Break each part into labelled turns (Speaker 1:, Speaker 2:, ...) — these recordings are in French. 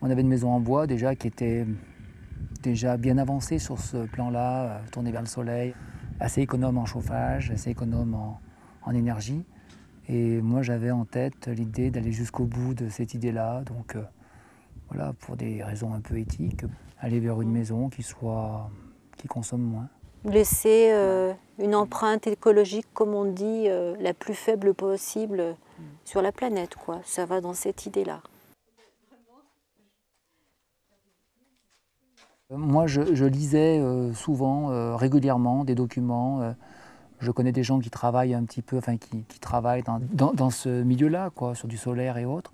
Speaker 1: On avait une maison en bois déjà qui était déjà bien avancée sur ce plan-là, tournée vers le soleil, assez économe en chauffage, assez économe en énergie. Et moi j'avais en tête l'idée d'aller jusqu'au bout de cette idée-là, donc voilà, pour des raisons un peu éthiques, aller vers une maison qui consomme moins.
Speaker 2: Laisser une empreinte écologique, comme on dit, la plus faible possible sur la planète, quoi. Ça va dans cette idée-là.
Speaker 1: Moi, je lisais souvent, régulièrement, des documents. Je connais des gens qui travaillent un petit peu, enfin qui travaillent dans ce milieu-là, quoi, sur du solaire et autres.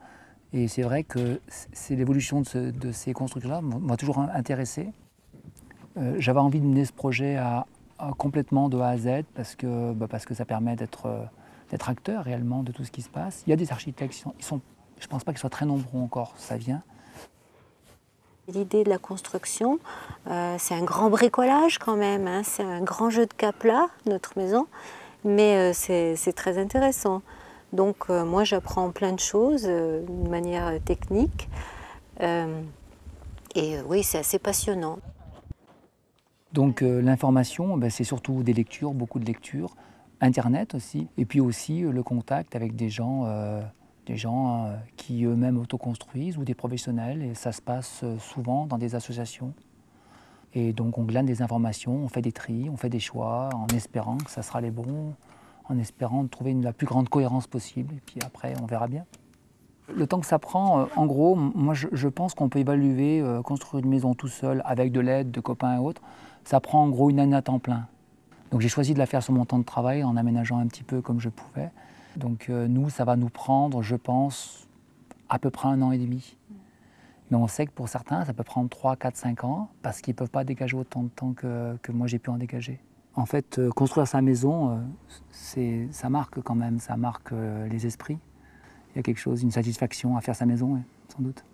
Speaker 1: Et c'est vrai que c'est l'évolution de ces constructions-là m'a toujours intéressé. J'avais envie de mener ce projet complètement de A à Z parce que ça permet d'être acteur réellement de tout ce qui se passe. Il y a des architectes, je ne pense pas qu'ils soient très nombreux encore, ça vient.
Speaker 2: L'idée de la construction, c'est un grand bricolage quand même, hein. C'est un grand jeu de cap-là, notre maison, mais c'est très intéressant. Donc moi j'apprends plein de choses de manière technique, et oui, c'est assez passionnant.
Speaker 1: Donc l'information, c'est surtout des lectures, beaucoup de lectures, Internet aussi, et puis aussi le contact avec des gens qui eux-mêmes autoconstruisent ou des professionnels, et ça se passe souvent dans des associations. Et donc on glane des informations, on fait des tris, on fait des choix, en espérant que ça sera les bons, en espérant trouver la plus grande cohérence possible, et puis après on verra bien. Le temps que ça prend, en gros, moi je pense qu'on peut évaluer construire une maison tout seul avec de l'aide de copains et autres, ça prend en gros 1 année à temps plein. Donc j'ai choisi de la faire sur mon temps de travail en aménageant un petit peu comme je pouvais. Donc nous, ça va nous prendre, je pense, à peu près 1 an et demi. Mais on sait que pour certains, ça peut prendre 3, 4, 5 ans parce qu'ils ne peuvent pas dégager autant de temps que moi j'ai pu en dégager. En fait, construire sa maison, ça marque quand même, ça marque les esprits. Il y a quelque chose, une satisfaction à faire sa maison, sans doute.